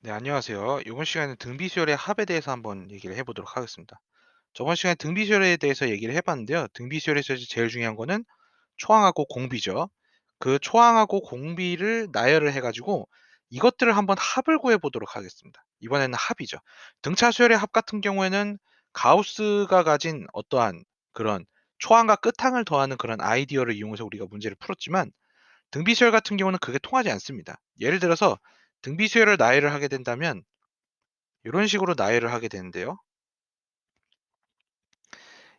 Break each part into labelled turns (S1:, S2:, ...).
S1: 네, 안녕하세요. 이번 시간에 등비수열의 합에 대해서 한번 얘기를 해보도록 하겠습니다. 저번 시간에 등비수열에 대해서 얘기를 해봤는데요. 등비수열에서 이제 제일 중요한 거는 초항하고 공비죠. 그 초항하고 공비를 나열을 해가지고 이것들을 한번 합을 구해보도록 하겠습니다. 이번에는 합이죠. 등차 수열의 합 같은 경우에는 가우스가 가진 어떠한 그런 초항과 끝항을 더하는 그런 아이디어를 이용해서 우리가 문제를 풀었지만 등비수열 같은 경우는 그게 통하지 않습니다. 예를 들어서 등비수열을 나열을 하게 된다면 이런 식으로 나열을 하게 되는데요.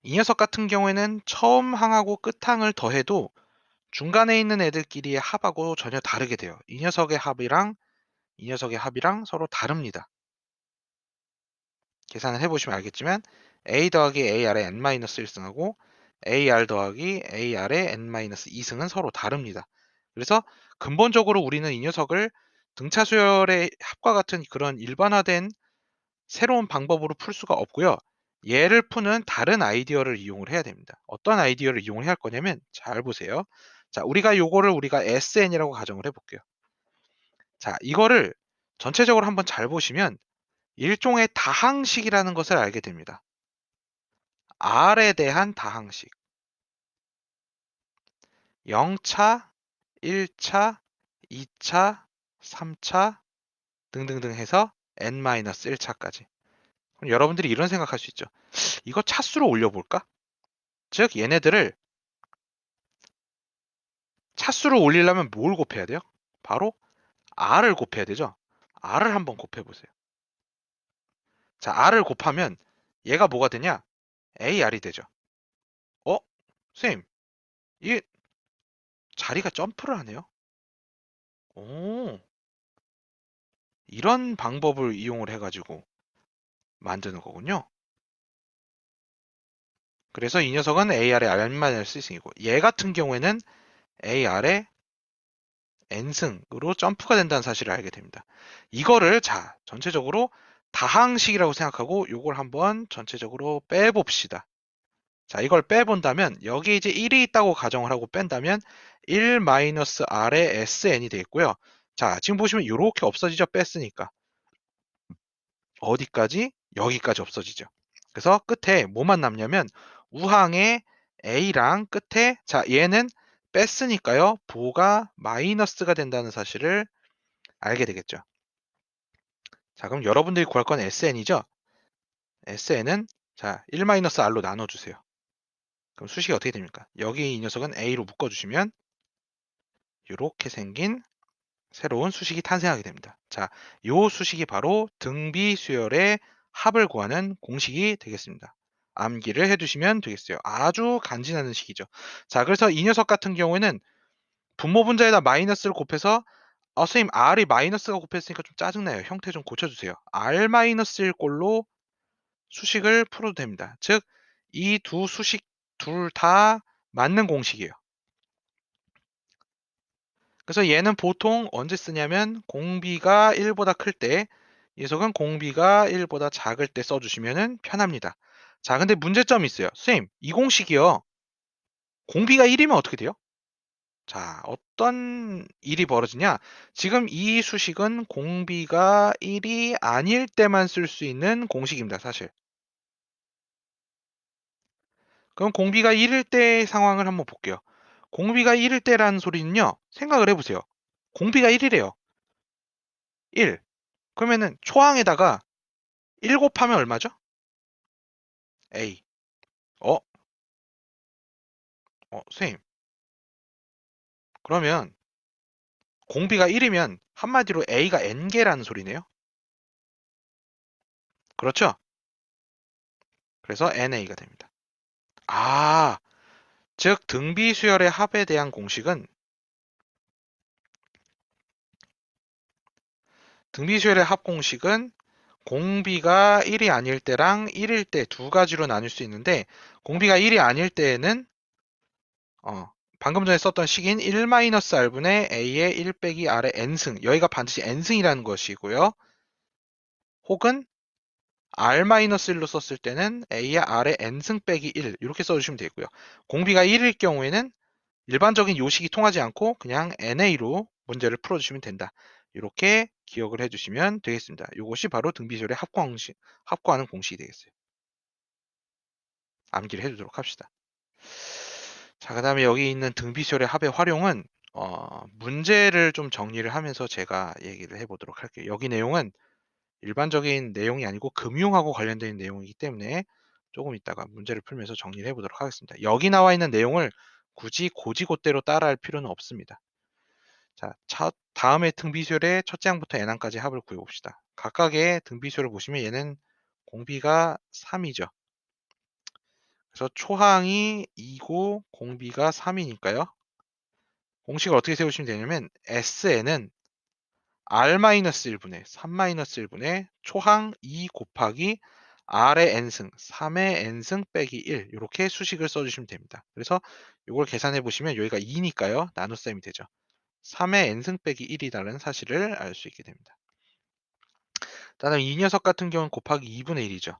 S1: 이 녀석 같은 경우에는 처음 항하고 끝항을 더해도 중간에 있는 애들끼리의 합하고 전혀 다르게 돼요. 이 녀석의 합이랑 이 녀석의 합이랑 서로 다릅니다. 계산을 해보시면 알겠지만 a 더하기 a 아래 n-1승하고 ar 더하기 a 아래 n-2승은 서로 다릅니다. 그래서 근본적으로 우리는 이 녀석을 등차 수열의 합과 같은 그런 일반화된 새로운 방법으로 풀 수가 없고요. 얘를 푸는 다른 아이디어를 이용을 해야 됩니다. 어떤 아이디어를 이용을 해야 할 거냐면 잘 보세요. 자, 우리가 SN이라고 가정을 해볼게요. 자, 이거를 전체적으로 한번 잘 보시면 일종의 다항식이라는 것을 알게 됩니다. R에 대한 다항식. 0차, 1차, 2차, 3차 등등등 해서 n-1차까지. 그럼 여러분들이 이런 생각할 수 있죠. 이거 차수로 올려볼까? 즉 얘네들을 차수를 올리려면 뭘 곱해야 돼요? 바로 r을 곱해야 되죠. r을 한번 곱해보세요. 자, r을 곱하면 얘가 뭐가 되냐? ar이 되죠. 어? 선생님, 이 자리가 점프를 하네요. 오, 이런 방법을 이용을 해가지고 만드는 거군요. 그래서 이 녀석은 ar의 r만을 스승이고 얘 같은 경우에는 ar의 n승으로 점프가 된다는 사실을 알게 됩니다. 이거를 자 전체적으로 다항식이라고 생각하고 이걸 한번 전체적으로 빼봅시다. 자, 이걸 빼본다면 여기 이제 1이 있다고 가정을 하고 뺀다면 1-r의 sn이 되겠고요. 자, 지금 보시면 이렇게 없어지죠. 뺐으니까. 어디까지? 여기까지 없어지죠. 그래서 끝에 뭐만 남냐면 우항의 a랑 끝에 자 얘는 뺐으니까요. 보가 마이너스가 된다는 사실을 알게 되겠죠. 자, 그럼 여러분들이 구할 건 sn이죠. sn은 자 1-r로 나눠주세요. 그럼 수식이 어떻게 됩니까? 여기 이 녀석은 a로 묶어주시면 이렇게 생긴 새로운 수식이 탄생하게 됩니다. 자, 이 수식이 바로 등비수열의 합을 구하는 공식이 되겠습니다. 암기를 해두시면 되겠어요. 아주 간지나는 식이죠. 자, 그래서 이 녀석 같은 경우에는 분모 분자에다 마이너스를 곱해서 선생님 r이 마이너스가 곱했으니까 좀 짜증나요. 형태 좀 고쳐주세요. r 마이너스일 꼴로 수식을 풀어도 됩니다. 즉, 이 두 수식 둘 다 맞는 공식이에요. 그래서 얘는 보통 언제 쓰냐면 공비가 1보다 클 때, 이 녀석은 공비가 1보다 작을 때 써주시면 편합니다. 자, 근데 문제점이 있어요. 선생님, 이 공식이요. 공비가 1이면 어떻게 돼요? 자, 어떤 일이 벌어지냐? 지금 이 수식은 공비가 1이 아닐 때만 쓸 수 있는 공식입니다, 사실. 그럼 공비가 1일 때의 상황을 한번 볼게요. 공비가 1일 때라는 소리는요, 생각을 해보세요. 공비가 1이래요. 1. 그러면은 초항에다가 1 곱하면 얼마죠? A. 어, 선생님. 그러면 공비가 1이면 한마디로 A가 N개라는 소리네요. 그렇죠? 그래서 NA가 됩니다. 아, 즉 등비수열의 합에 대한 공식은 등비수열의 합 공식은 공비가 1이 아닐 때랑 1일 때 두 가지로 나눌 수 있는데 공비가 1이 아닐 때에는 어, 방금 전에 썼던 식인 1-r분의 a의 1 빼기 r의 n승 여기가 반드시 n승이라는 것이고요. 혹은 r-1로 썼을 때는 a의 r의 n승 빼기 1 이렇게 써주시면 되고요. 공비가 1일 경우에는 일반적인 요식이 통하지 않고 그냥 NA로 문제를 풀어주시면 된다. 이렇게 기억을 해 주시면 되겠습니다. 요것이 바로 등비율의 합구하는 공식이 되겠어요. 암기를 해 두도록 합시다. 자, 그다음에 여기 있는 등비율의 합의 활용은 문제를 좀 정리를 하면서 제가 얘기를 해 보도록 할게요. 여기 내용은 일반적인 내용이 아니고 금융하고 관련된 내용이기 때문에 조금 있다가 문제를 풀면서 정리를 해 보도록 하겠습니다. 여기 나와 있는 내용을 굳이 고지고대로 따라할 필요는 없습니다. 자, 다음에 등비수열의 첫째 항부터 n항까지 합을 구해봅시다. 각각의 등비수열을 보시면 얘는 공비가 3이죠. 그래서 초항이 2고 공비가 3이니까요. 공식을 어떻게 세우시면 되냐면 SN은 R-1분의 3-1분의 초항 2 곱하기 R의 n승, 3의 n승 빼기 1 이렇게 수식을 써주시면 됩니다. 그래서 이걸 계산해 보시면 여기가 2니까요. 나눗셈이 되죠. 3의 n승 빼기 1이라는 사실을 알 수 있게 됩니다. 다음 이 녀석 같은 경우는 곱하기 2분의 1이죠.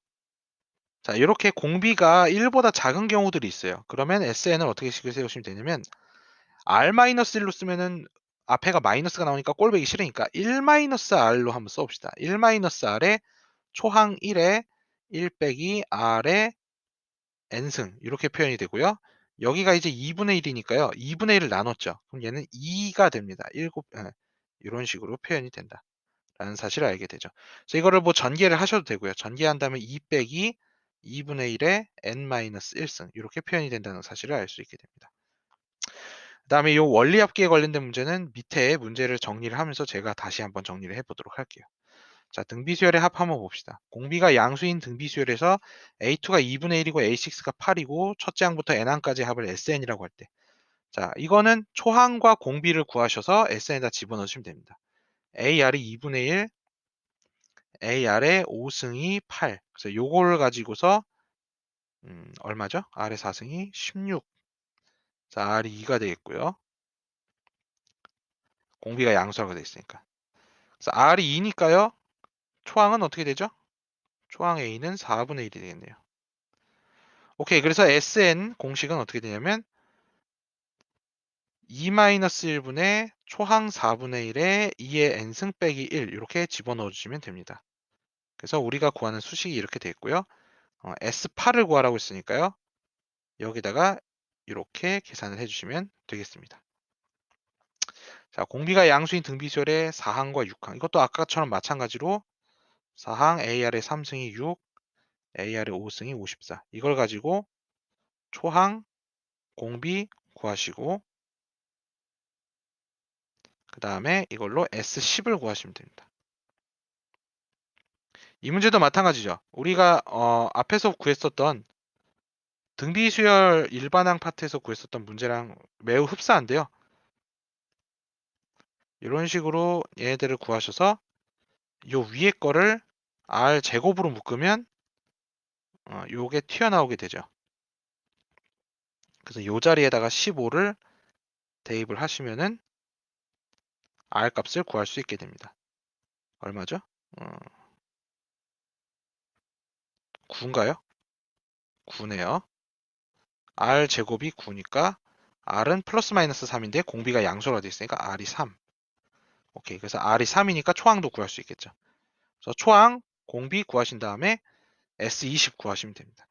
S1: 자, 이렇게 공비가 1보다 작은 경우들이 있어요. 그러면 SN을 어떻게 식을 세우시면 되냐면 R-1로 쓰면은 앞에가 마이너스가 나오니까 꼴보기 싫으니까 1-R로 한번 써봅시다. 1-R에 초항 1에 1 빼기 R의 n승 이렇게 표현이 되고요. 여기가 이제 2분의 1이니까요. 2분의 1을 나눴죠. 그럼 얘는 2가 됩니다. 이런 식으로 표현이 된다. 라는 사실을 알게 되죠. 그래서 이거를 뭐 전개를 하셔도 되고요. 전개한다면 2 빼기 2분의 1의 n-1승 이렇게 표현이 된다는 사실을 알 수 있게 됩니다. 그 다음에 이 원리합기에 관련된 문제는 밑에 문제를 정리를 하면서 제가 다시 한번 정리를 해보도록 할게요. 자, 등비수열의 합 한번 봅시다. 공비가 양수인 등비수열에서 A2가 2분의 1이고 A6가 8이고 첫째 항부터 n항까지 합을 SN이라고 할 때, 자, 이거는 초항과 공비를 구하셔서 SN에다 집어넣으시면 됩니다. AR이 2분의 1, AR의 5승이 8. 그래서 요걸 가지고서 얼마죠? R의 4승이 16. 자, R이 2가 되겠고요. 공비가 양수라고 되어 있으니까. 그래서 R이 2니까요. 초항은 어떻게 되죠? 초항 A는 4분의 1이 되겠네요. 오케이. 그래서 SN 공식은 어떻게 되냐면 2-1분의 초항 4분의 1에 2의 n승 빼기 1 이렇게 집어넣어 주시면 됩니다. 그래서 우리가 구하는 수식이 이렇게 되겠고요. S8을 구하라고 했으니까요. 여기다가 이렇게 계산을 해주시면 되겠습니다. 자, 공비가 양수인 등비수열의 4항과 6항. 이것도 아까처럼 마찬가지로 4항 AR의 3승이 6, AR의 5승이 54. 이걸 가지고 초항, 공비 구하시고 그 다음에 이걸로 S10을 구하시면 됩니다. 이 문제도 마찬가지죠. 우리가 앞에서 구했었던 등비수열 일반항 파트에서 구했었던 문제랑 매우 흡사한데요. 이런 식으로 얘네들을 구하셔서 요 위에 거를 R 제곱으로 묶으면 요게 튀어나오게 되죠. 그래서 요 자리에다가 15를 대입을 하시면은 R 값을 구할 수 있게 됩니다. 얼마죠? 9인가요? 9네요. R 제곱이 9니까 R은 플러스 마이너스 3인데 공비가 양수가 되어 있으니까 R이 3. 오케이. 그래서 R이 3이니까 초항도 구할 수 있겠죠. 그래서 초항, 공비 구하신 다음에 S20 구하시면 됩니다.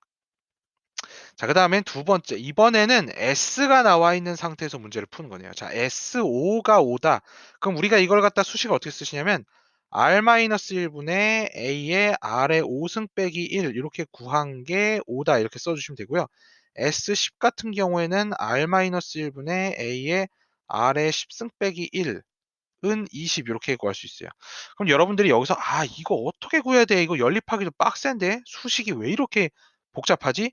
S1: 자, 그 다음엔 두 번째. 이번에는 S가 나와 있는 상태에서 문제를 푸는 거네요. 자, S5가 5다. 그럼 우리가 이걸 갖다 수식을 어떻게 쓰시냐면 R-1분의 A의 R의 5승 빼기 1 이렇게 구한 게 5다 이렇게 써주시면 되고요. S10 같은 경우에는 R-1분의 A의 R의 10승 빼기 1 은 20 이렇게 구할 수 있어요. 그럼 여러분들이 여기서 이거 어떻게 구해야 돼? 이거 연립하기도 빡센데 수식이 왜 이렇게 복잡하지?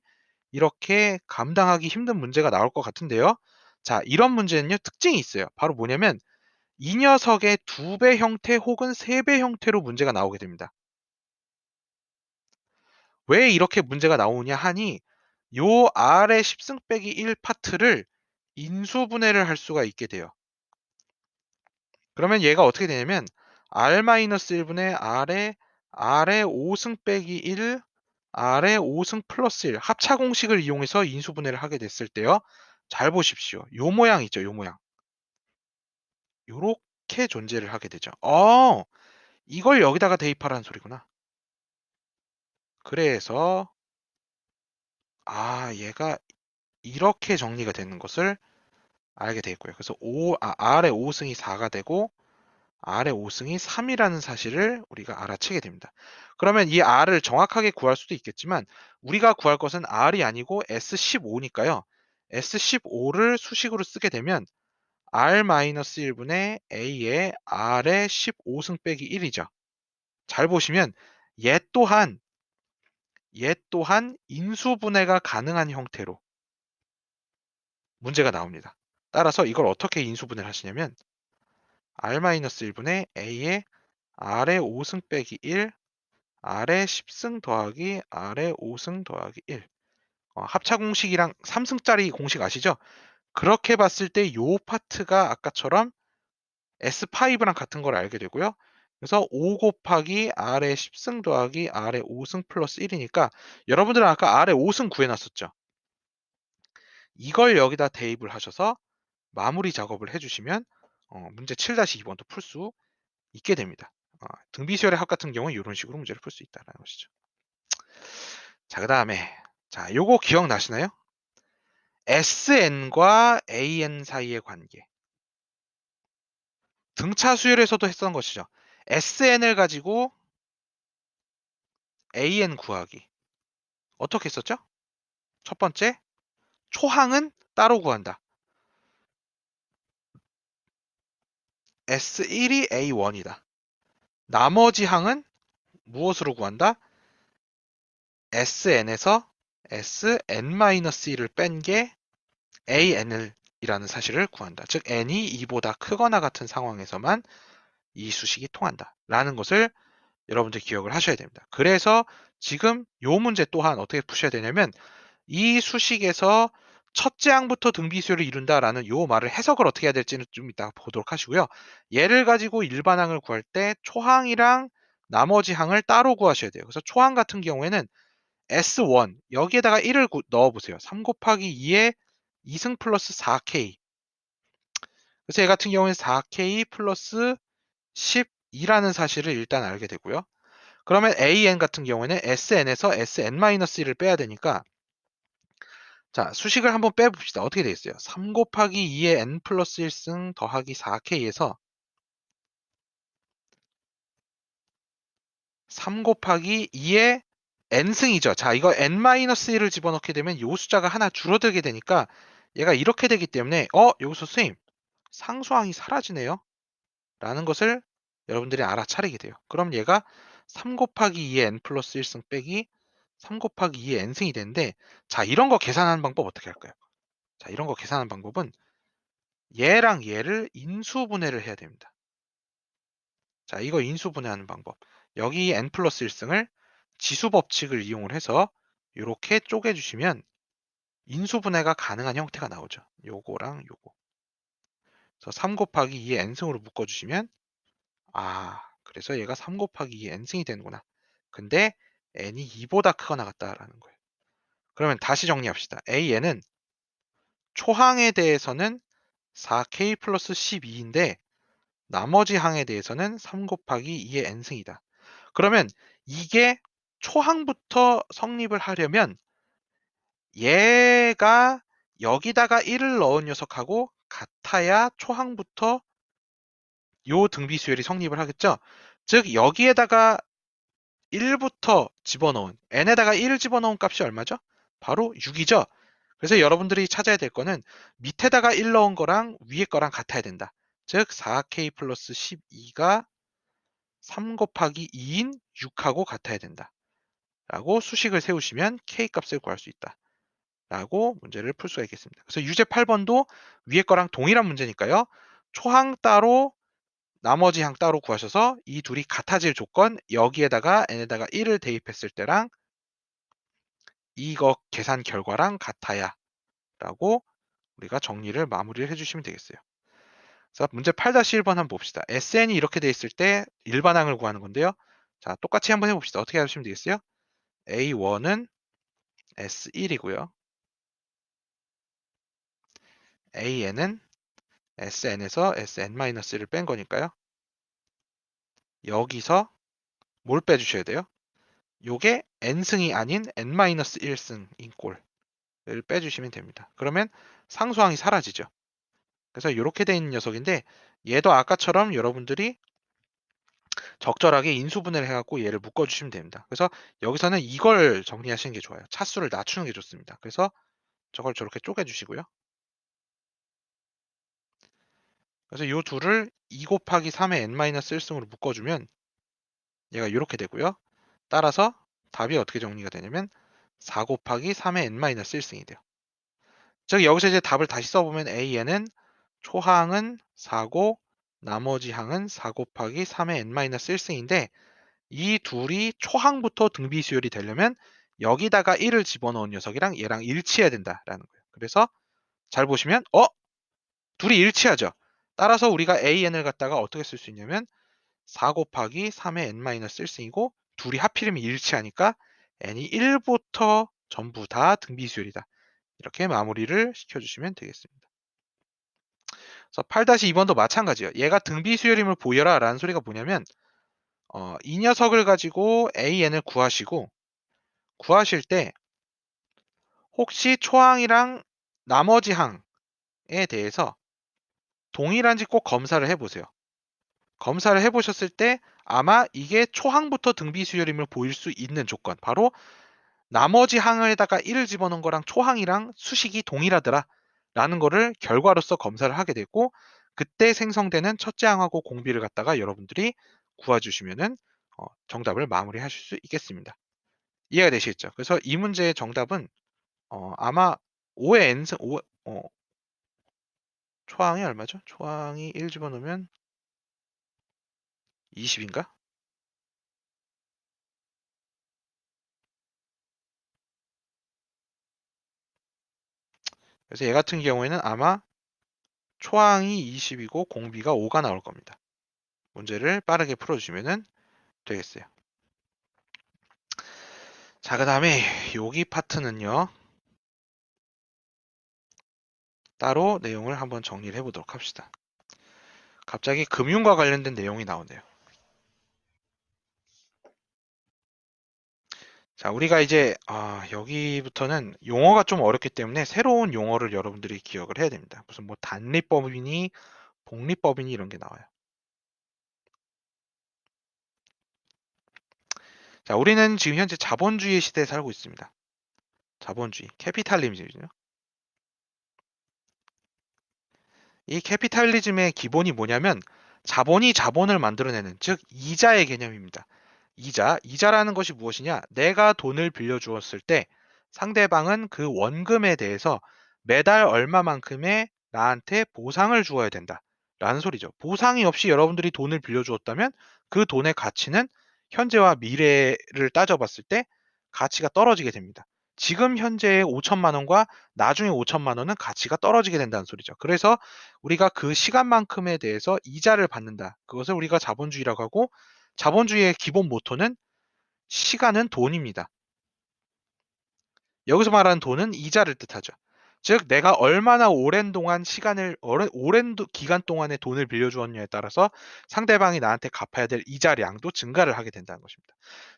S1: 이렇게 감당하기 힘든 문제가 나올 것 같은데요. 자, 이런 문제는요, 특징이 있어요. 바로 뭐냐면 이 녀석의 2배 형태 혹은 3배 형태로 문제가 나오게 됩니다. 왜 이렇게 문제가 나오냐 하니 요 R의 10승 빼기 1 파트를 인수분해를 할 수가 있게 돼요. 그러면 얘가 어떻게 되냐면 R-1분의 R의 5승 빼기 1 R의 5승 플러스 1 합차 공식을 이용해서 인수분해를 하게 됐을 때요. 잘 보십시오. 요 모양 있죠, 요 모양. 이렇게 존재를 하게 되죠. 이걸 여기다가 대입하라는 소리구나. 그래서 얘가 이렇게 정리가 되는 것을 알게 되겠고요. 그래서 R의 5승이 4가 되고 R의 5승이 3이라는 사실을 우리가 알아채게 됩니다. 그러면 이 R을 정확하게 구할 수도 있겠지만 우리가 구할 것은 R이 아니고 S15니까요. S15를 수식으로 쓰게 되면 R-1분의 A의 R의 15승 빼기 1이죠. 잘 보시면 얘 또한 인수분해가 가능한 형태로 문제가 나옵니다. 따라서 이걸 어떻게 인수분해를 하시냐면 R-1분의 A의 R의 5승 빼기 1, R의 10승 더하기 R의 5승 더하기 1. 합차 공식이랑 3승짜리 공식 아시죠? 그렇게 봤을 때 요 파트가 아까처럼 S5랑 같은 걸 알게 되고요. 그래서 5 곱하기 R의 10승 더하기 R의 5승 플러스 1이니까 여러분들은 아까 R의 5승 구해놨었죠? 이걸 여기다 대입을 하셔서 마무리 작업을 해주시면 문제 7-2번도 풀 수 있게 됩니다. 등비수열의 합 같은 경우는 이런 식으로 문제를 풀 수 있다는 것이죠. 자, 그 다음에 요거 기억나시나요? SN과 AN 사이의 관계. 등차 수열에서도 했던 것이죠. SN을 가지고 AN 구하기. 어떻게 했었죠? 첫 번째, 초항은 따로 구한다. S1이 A1이다. 나머지 항은 무엇으로 구한다? SN에서 SN-1을 뺀 게 AN이라는 사실을 구한다. 즉 n이 2보다 크거나 같은 상황에서만 이 수식이 통한다. 라는 것을 여러분들 기억을 하셔야 됩니다. 그래서 지금 요 문제 또한 어떻게 푸셔야 되냐면 이 수식에서 첫째 항부터 등비수열을 이룬다라는 요 말을 해석을 어떻게 해야 될지는 좀 이따 보도록 하시고요. 얘를 가지고 일반항을 구할 때 초항이랑 나머지 항을 따로 구하셔야 돼요. 그래서 초항 같은 경우에는 S1 여기에다가 1을 넣어 보세요. 3 곱하기 2에 2승 플러스 4K. 그래서 얘 같은 경우에는 4K 플러스 12라는 사실을 일단 알게 되고요. 그러면 AN 같은 경우에는 SN에서 SN-1을 빼야 되니까 자, 수식을 한번 빼봅시다. 어떻게 되겠어요? 3 곱하기 2의 n 플러스 1승 더하기 4k에서 3 곱하기 2의 n승이죠. 자, 이거 n-1을 집어넣게 되면 이 숫자가 하나 줄어들게 되니까 얘가 이렇게 되기 때문에 여기서 선생님 상수항이 사라지네요. 라는 것을 여러분들이 알아차리게 돼요. 그럼 얘가 3 곱하기 2의 n 플러스 1승 빼기 3 곱하기 2의 n승이 되는데 자, 이런 거 계산하는 방법 어떻게 할까요? 자, 이런 거 계산하는 방법은 얘랑 얘를 인수분해를 해야 됩니다. 자, 이거 인수분해하는 방법. 여기 n 플러스 1승을 지수 법칙을 이용을 해서 이렇게 쪼개주시면 인수분해가 가능한 형태가 나오죠. 요거랑 요거. 그래서 3 곱하기 2의 n승으로 묶어주시면 그래서 얘가 3 곱하기 2의 n승이 되는구나. 근데 n이 2보다 크거나 같다라는 거예요. 그러면 다시 정리합시다. AN은 초항에 대해서는 4K 플러스 12인데 나머지 항에 대해서는 3 곱하기 2의 n승이다. 그러면 이게 초항부터 성립을 하려면 얘가 여기다가 1을 넣은 녀석하고 같아야 초항부터 요 등비수열이 성립을 하겠죠. 즉 여기에다가 1부터 집어넣은 n에다가 1을 집어넣은 값이 얼마죠? 바로 6이죠. 그래서 여러분들이 찾아야 될 거는 밑에다가 1 넣은 거랑 위에 거랑 같아야 된다. 즉 4k 플러스 12가 3 곱하기 2인 6하고 같아야 된다. 라고 수식을 세우시면 k 값을 구할 수 있다. 라고 문제를 풀 수가 있겠습니다. 그래서 유제 8번도 위에 거랑 동일한 문제니까요. 초항 따로 나머지 항 따로 구하셔서 이 둘이 같아질 조건 여기에다가 n에다가 1을 대입했을 때랑 이거 계산 결과랑 같아야 라고 우리가 정리를 마무리를 해주시면 되겠어요. 자, 문제 8-1번 한번 봅시다. SN이 이렇게 돼 있을 때 일반항을 구하는 건데요. 자, 똑같이 한번 해봅시다. 어떻게 하시면 되겠어요? A1은 S1이고요. AN은 SN에서 SN-1을 뺀 거니까요. 여기서 뭘 빼주셔야 돼요? 요게 n승이 아닌 n-1승인 꼴을 빼주시면 됩니다. 그러면 상수항이 사라지죠. 그래서 이렇게 돼 있는 녀석인데 얘도 아까처럼 여러분들이 적절하게 인수분해를 해갖고 얘를 묶어주시면 됩니다. 그래서 여기서는 이걸 정리하시는 게 좋아요. 차수를 낮추는 게 좋습니다. 그래서 저걸 저렇게 쪼개주시고요. 그래서 이 둘을 2 곱하기 3의 n-1승으로 묶어주면 얘가 이렇게 되고요. 따라서 답이 어떻게 정리가 되냐면 4 곱하기 3의 n-1승이 돼요. 즉 여기서 이제 답을 다시 써보면 a에는 초항은 4고 나머지 항은 4 곱하기 3의 n-1승인데 이 둘이 초항부터 등비수열이 되려면 여기다가 1을 집어넣은 녀석이랑 얘랑 일치해야 된다라는 거예요. 그래서 잘 보시면 둘이 일치하죠. 따라서 우리가 an을 갖다가 어떻게 쓸 수 있냐면 4 곱하기 3의 n-1승이고 둘이 하필이면 일치하니까 n이 1부터 전부 다 등비수열이다. 이렇게 마무리를 시켜주시면 되겠습니다. 그래서 8-2번도 마찬가지예요. 얘가 등비수열임을 보여라 라는 소리가 뭐냐면 이 녀석을 가지고 an을 구하시고 구하실 때 혹시 초항이랑 나머지 항에 대해서 동일한지 꼭 검사를 해보세요. 검사를 해보셨을 때 아마 이게 초항부터 등비수열임을 보일 수 있는 조건, 바로 나머지 항에다가 1을 집어넣은 거랑 초항이랑 수식이 동일하더라 라는 거를 결과로서 검사를 하게 되고, 그때 생성되는 첫째 항하고 공비를 갖다가 여러분들이 구해주시면은 정답을 마무리하실 수 있겠습니다. 이해가 되시겠죠? 그래서 이 문제의 정답은 아마 5의 n승, 초항이 얼마죠? 초항이 1 집어넣으면 20인가? 그래서 얘 같은 경우에는 아마 초항이 20이고 공비가 5가 나올 겁니다. 문제를 빠르게 풀어주시면 되겠어요. 자, 그 다음에 여기 파트는요, 따로 내용을 한번 정리를 해보도록 합시다. 갑자기 금융과 관련된 내용이 나오네요. 자, 우리가 이제 여기부터는 용어가 좀 어렵기 때문에 새로운 용어를 여러분들이 기억을 해야 됩니다. 무슨 뭐 단리법이니 복리법이니 이런 게 나와요. 자, 우리는 지금 현재 자본주의 시대에 살고 있습니다. 자본주의, 캐피탈리즘이죠. 이 캐피탈리즘의 기본이 뭐냐면 자본이 자본을 만들어내는, 즉 이자의 개념입니다. 이자라는 것이 무엇이냐? 내가 돈을 빌려주었을 때 상대방은 그 원금에 대해서 매달 얼마만큼의 나한테 보상을 주어야 된다. 라는 소리죠. 보상이 없이 여러분들이 돈을 빌려주었다면 그 돈의 가치는 현재와 미래를 따져봤을 때 가치가 떨어지게 됩니다. 지금 현재의 5천만 원과 나중에 5천만 원은 가치가 떨어지게 된다는 소리죠. 그래서 우리가 그 시간만큼에 대해서 이자를 받는다. 그것을 우리가 자본주의라고 하고, 자본주의의 기본 모토는 시간은 돈입니다. 여기서 말하는 돈은 이자를 뜻하죠. 즉 내가 얼마나 오랜 동안 오랜 기간 동안의 돈을 빌려주었냐에 따라서 상대방이 나한테 갚아야 될 이자량도 증가를 하게 된다는 것입니다.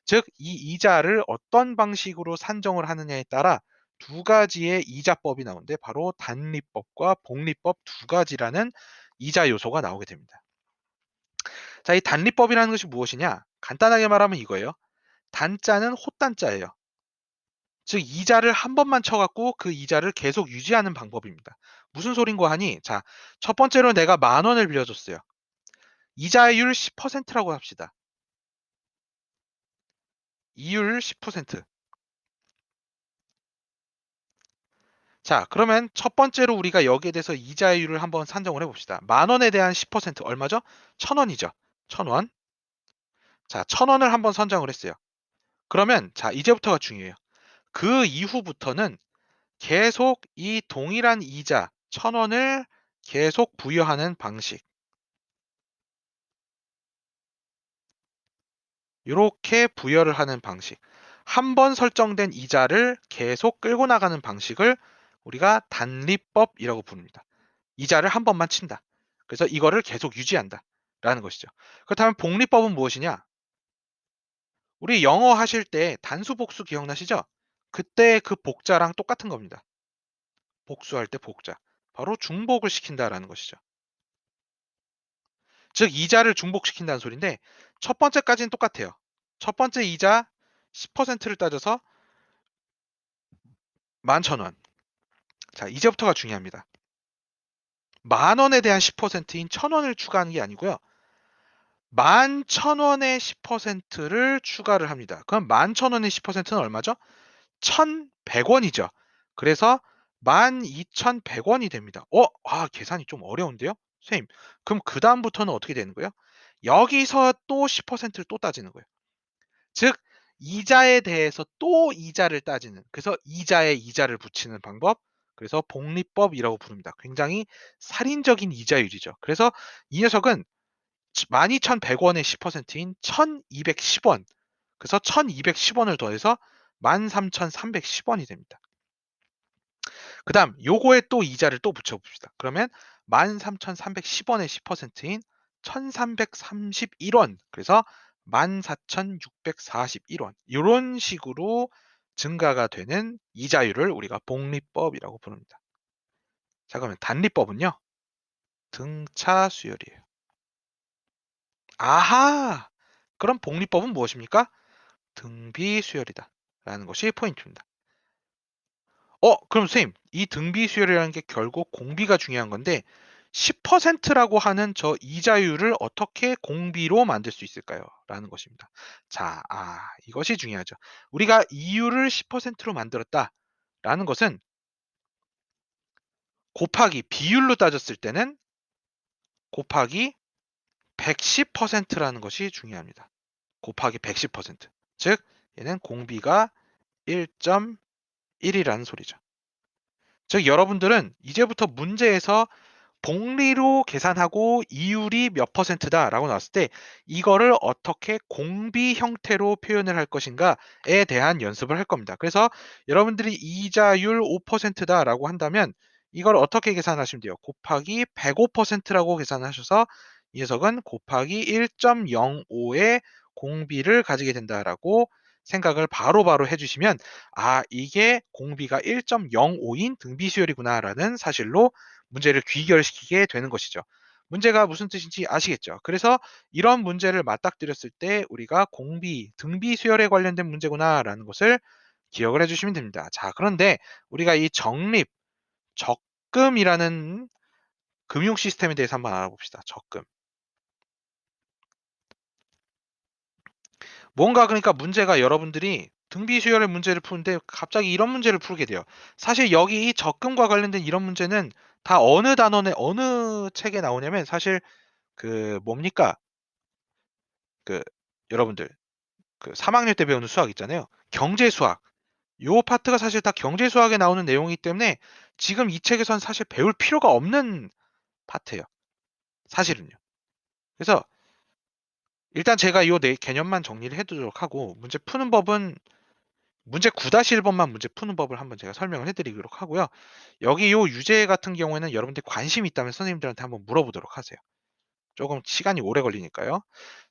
S1: 즉 이 이자를 어떤 방식으로 산정을 하느냐에 따라 두 가지의 이자법이 나오는데, 바로 단리법과 복리법 두 가지라는 이자 요소가 나오게 됩니다. 자, 이 단리법이라는 것이 무엇이냐? 간단하게 말하면 이거예요. 단자는 호단자예요. 즉 이자를 한 번만 쳐갖고 그 이자를 계속 유지하는 방법입니다. 무슨 소린고 하니, 자, 첫 번째로 내가 10,000원을 빌려줬어요. 이자율 10%라고 합시다. 이율 10%. 자, 그러면 첫 번째로 우리가 여기에 대해서 이자율을 한번 산정을 해봅시다. 10,000원에 대한 10% 얼마죠? 1,000원이죠. 1,000원. 자, 1,000원을 한번 선정을 했어요. 그러면 자, 이제부터가 중요해요. 그 이후부터는 계속 이 동일한 이자 1,000원을 계속 부여하는 방식. 이렇게 부여를 하는 방식. 한 번 설정된 이자를 계속 끌고 나가는 방식을 우리가 단리법이라고 부릅니다. 이자를 한 번만 친다. 그래서 이거를 계속 유지한다라는 것이죠. 그렇다면 복리법은 무엇이냐? 우리 영어 하실 때 단수 복수 기억나시죠? 그때 그 복자랑 똑같은 겁니다. 복수할 때 복자. 바로 중복을 시킨다라는 것이죠. 즉 이자를 중복시킨다는 소린데 첫 번째까지는 똑같아요. 첫 번째 이자 10%를 따져서 11,000원. 자, 이제부터가 중요합니다. 10,000원에 대한 10%인 1,000원을 추가하는 게 아니고요. 11,000원의 10%를 추가를 합니다. 그럼 11,000원의 10%는 얼마죠? 1,100원이죠. 그래서 12,100원이 됩니다. 계산이 좀 어려운데요? 선생님, 그럼 그다음부터는 어떻게 되는 거예요? 여기서 또 10%를 또 따지는 거예요. 즉, 이자에 대해서 또 이자를 따지는, 그래서 이자에 이자를 붙이는 방법, 그래서 복리법이라고 부릅니다. 굉장히 살인적인 이자율이죠. 그래서 이 녀석은 12,100원의 10%인 1,210원, 그래서 1,210원을 더해서 13,310원이 됩니다. 그 다음 요거에 또 이자를 또 붙여봅시다. 그러면 13,310원의 10%인 1,331원, 그래서 14,641원, 이런 식으로 증가가 되는 이자율을 우리가 복리법이라고 부릅니다. 자, 그러면 단리법은요, 등차 수열이에요. 아하! 그럼 복리법은 무엇입니까? 등비 수열이다 라는 것이 포인트입니다. 그럼 선생님, 이 등비 수열이라는 게 결국 공비가 중요한 건데 10%라고 하는 저 이자율을 어떻게 공비로 만들 수 있을까요? 라는 것입니다. 자, 이것이 중요하죠. 우리가 이율을 10%로 만들었다라는 것은 곱하기 비율로 따졌을 때는 곱하기 110%라는 것이 중요합니다. 곱하기 110%. 즉, 얘는 공비가 1.1이라는 소리죠. 즉, 여러분들은 이제부터 문제에서 복리로 계산하고 이율이 몇 %다라고 나왔을 때 이거를 어떻게 공비 형태로 표현을 할 것인가에 대한 연습을 할 겁니다. 그래서 여러분들이 이자율 5%다라고 한다면 이걸 어떻게 계산하시면 돼요? 곱하기 105%라고 계산하셔서 이 녀석은 곱하기 1.05의 공비를 가지게 된다라고 생각을 바로바로 해주시면 이게 공비가 1.05인 등비수열이구나라는 사실로 문제를 귀결시키게 되는 것이죠. 문제가 무슨 뜻인지 아시겠죠? 그래서 이런 문제를 맞닥뜨렸을 때 우리가 공비, 등비 수열에 관련된 문제구나라는 것을 기억을 해주시면 됩니다. 자, 그런데 우리가 이 적립, 적금이라는 금융 시스템에 대해서 한번 알아봅시다. 적금. 뭔가 그러니까 문제가 여러분들이 등비 수열의 문제를 푸는데 갑자기 이런 문제를 풀게 돼요. 사실 여기 이 적금과 관련된 이런 문제는 다 어느 단원에 어느 책에 나오냐면 사실 그 뭡니까? 그 여러분들 그 3학년 때 배우는 수학 있잖아요. 경제 수학. 요 파트가 사실 다 경제 수학에 나오는 내용이기 때문에 지금 이 책에선 사실 배울 필요가 없는 파트예요. 사실은요. 그래서 일단 제가 요 네 개념만 정리를 해 두도록 하고 문제 푸는 법은 문제 9-1번만 문제 푸는 법을 한번 제가 설명을 해 드리도록 하고요. 여기 요 유제 같은 경우에는 여러분들이 관심이 있다면 선생님들한테 한번 물어보도록 하세요. 조금 시간이 오래 걸리니까요.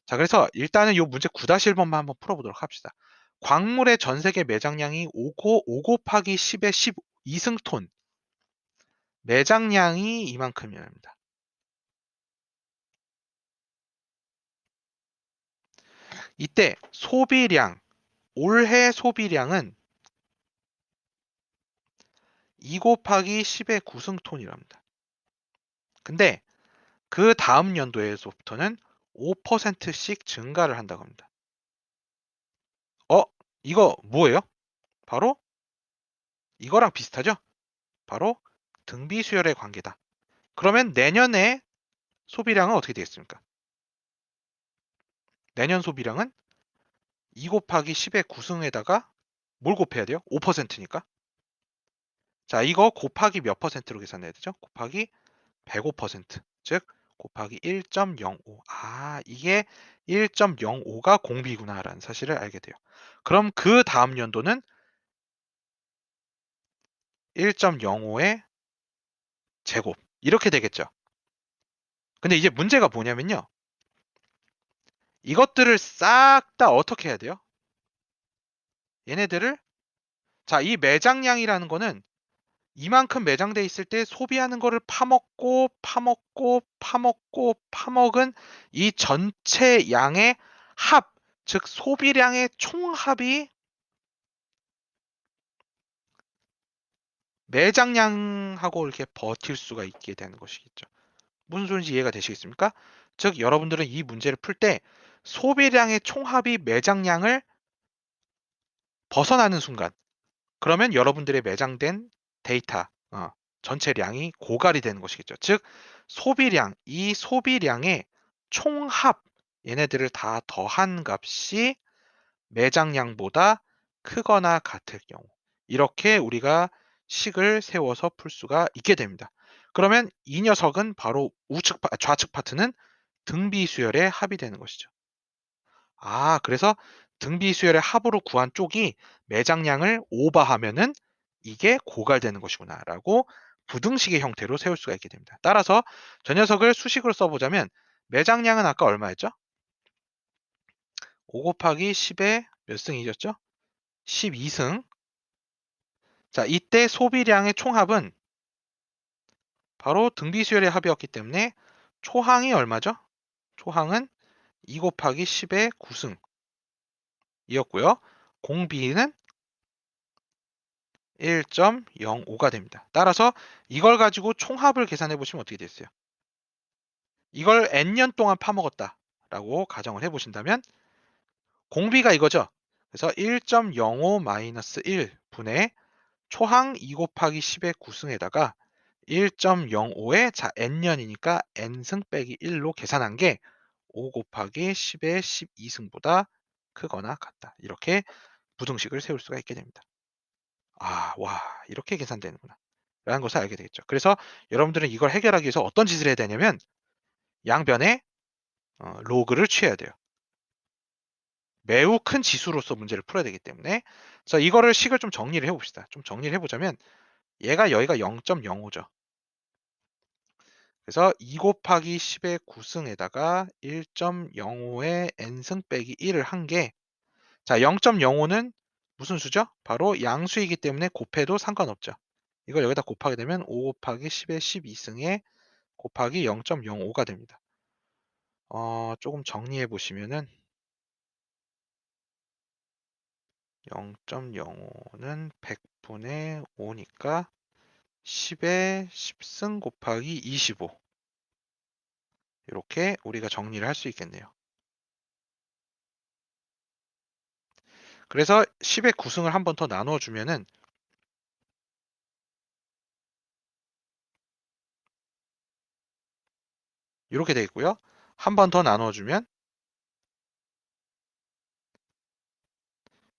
S1: 자, 그래서 일단은 요 문제 9-1번만 한번 풀어보도록 합시다. 광물의 전 세계 매장량이 5 곱하기 10의 12승톤. 매장량이 이만큼이랍니다. 이때 소비량, 올해 소비량은 2 곱하기 10의 9승톤이랍니다. 근데 그 다음 연도에서부터는 5%씩 증가를 한다고 합니다. 이거 뭐예요? 바로 이거랑 비슷하죠? 바로 등비 수열의 관계다. 그러면 내년에 소비량은 어떻게 되겠습니까? 내년 소비량은 2 곱하기 10의 9승에다가 뭘 곱해야 돼요? 5%니까. 자, 이거 곱하기 몇 퍼센트로 계산해야 되죠? 곱하기 105%. 즉 곱하기 1.05. 이게 1.05가 공비구나라는 사실을 알게 돼요. 그럼 그 다음 연도는 1.05의 제곱. 이렇게 되겠죠. 근데 이제 문제가 뭐냐면요. 이것들을 싹 다 어떻게 해야 돼요? 얘네들을 자, 이 매장량이라는 거는 이만큼 매장돼 있을 때 소비하는 거를 파먹고 파먹고 파먹고 파먹은 이 전체 양의 합, 즉 소비량의 총합이 매장량하고 이렇게 버틸 수가 있게 되는 것이겠죠. 무슨 소리인지 이해가 되시겠습니까? 즉 여러분들은 이 문제를 풀 때 소비량의 총합이 매장량을 벗어나는 순간 그러면 여러분들의 매장된 데이터 전체량이 고갈이 되는 것이겠죠. 즉 소비량, 이 소비량의 총합 얘네들을 다 더한 값이 매장량보다 크거나 같을 경우 이렇게 우리가 식을 세워서 풀 수가 있게 됩니다. 그러면 이 녀석은 바로 좌측 파트는 등비수열의 합이 되는 것이죠. 그래서 등비수열의 합으로 구한 쪽이 매장량을 오버하면은 이게 고갈되는 것이구나라고 부등식의 형태로 세울 수가 있게 됩니다. 따라서 저 녀석을 수식으로 써보자면 매장량은 아까 얼마였죠? 5 곱하기 10의 몇 승이셨죠? 12승. 자, 이때 소비량의 총합은 바로 등비수열의 합이었기 때문에 초항이 얼마죠? 초항은 2 곱하기 10의 9승이었고요. 공비는 1.05가 됩니다. 따라서 이걸 가지고 총합을 계산해 보시면 어떻게 됐어요? 이걸 n년 동안 파먹었다라고 가정을 해보신다면 공비가 이거죠. 그래서 1.05 마이너스 1분의 초항 2 곱하기 10의 9승에다가 1.05에 자 n년이니까 n승 빼기 1로 계산한 게 5 곱하기 10의 12승보다 크거나 같다. 이렇게 부등식을 세울 수가 있게 됩니다. 와, 이렇게 계산되는구나. 라는 것을 알게 되겠죠. 그래서 여러분들은 이걸 해결하기 위해서 어떤 짓을 해야 되냐면 양변에 로그를 취해야 돼요. 매우 큰 지수로서 문제를 풀어야 되기 때문에 그래서 이거를 식을 좀 정리를 해봅시다. 좀 정리를 해보자면 얘가 여기가 0.05죠. 그래서 2 곱하기 10의 9승에다가 1.05의 n승 빼기 1을 한 게 자 0.05는 무슨 수죠? 바로 양수이기 때문에 곱해도 상관없죠. 이걸 여기다 곱하게 되면 5 곱하기 10의 12승에 곱하기 0.05가 됩니다. 조금 정리해 보시면은 0.05는 100분의 5니까 10의 10승 곱하기 25 이렇게 우리가 정리를 할 수 있겠네요. 그래서 10의 9승을 한 번 더 나눠주면은 이렇게 되어 있고요. 한 번 더 나눠주면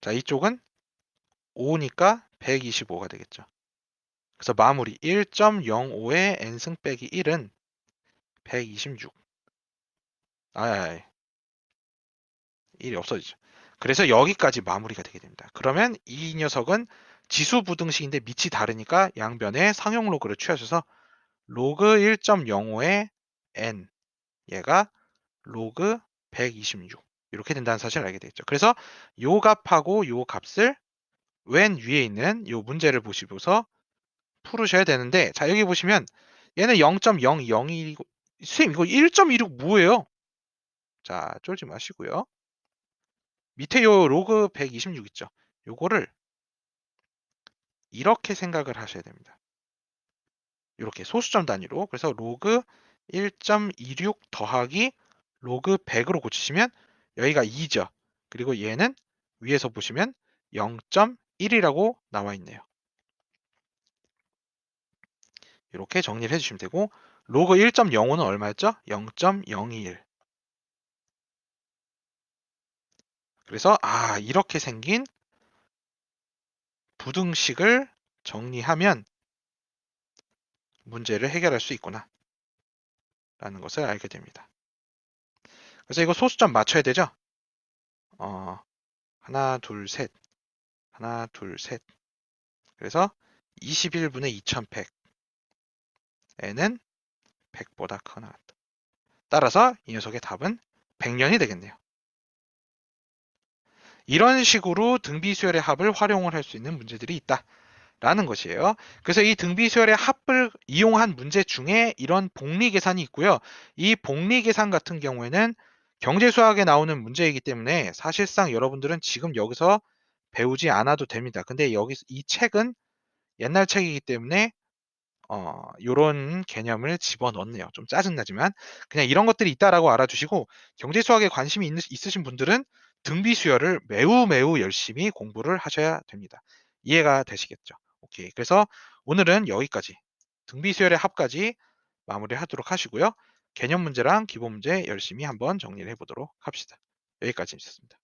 S1: 자 이쪽은 5니까 125가 되겠죠. 그래서 마무리 1.05의 n승 빼기 1은 126 1이 없어지죠. 그래서 여기까지 마무리가 되게 됩니다. 그러면 이 녀석은 지수 부등식인데 밑이 다르니까 양변에 상용 로그를 취하셔서 로그 1.05의 n 얘가 로그 126 이렇게 된다는 사실을 알게 되겠죠. 그래서 요 값하고 요 값을 왼 위에 있는 요 문제를 보시고서 풀으셔야 되는데 자 여기 보시면 얘는 0.002이고 선생님 이거 1.26 뭐예요? 자 쫄지 마시고요. 밑에 요 로그 126 있죠. 요거를 이렇게 생각을 하셔야 됩니다. 이렇게 소수점 단위로 그래서 로그 1.26 더하기 로그 100으로 고치시면 여기가 2죠. 그리고 얘는 위에서 보시면 0.1이라고 나와 있네요. 이렇게 정리를 해주시면 되고 로그 1.05는 얼마였죠? 0.021 그래서 이렇게 생긴 부등식을 정리하면 문제를 해결할 수 있구나 라는 것을 알게 됩니다. 그래서 이거 소수점 맞춰야 되죠? 하나, 둘, 셋. 하나, 둘, 셋. 그래서 21분의 2100. n은 100보다 크거나 같다. 따라서 이 녀석의 답은 100년이 되겠네요. 이런 식으로 등비수열의 합을 활용을 할 수 있는 문제들이 있다라는 것이에요. 그래서 이 등비수열의 합을 이용한 문제 중에 이런 복리 계산이 있고요. 이 복리 계산 같은 경우에는 경제수학에 나오는 문제이기 때문에 사실상 여러분들은 지금 여기서 배우지 않아도 됩니다. 근데 여기 이 책은 옛날 책이기 때문에 요런 개념을 집어넣었네요. 좀 짜증나지만 그냥 이런 것들이 있다라고 알아두시고 경제 수학에 관심이 있으신 분들은 등비수열을 매우 매우 열심히 공부를 하셔야 됩니다. 이해가 되시겠죠? 오케이. 그래서 오늘은 여기까지 등비수열의 합까지 마무리하도록 하시고요. 개념 문제랑 기본 문제 열심히 한번 정리를 해보도록 합시다. 여기까지 있었습니다.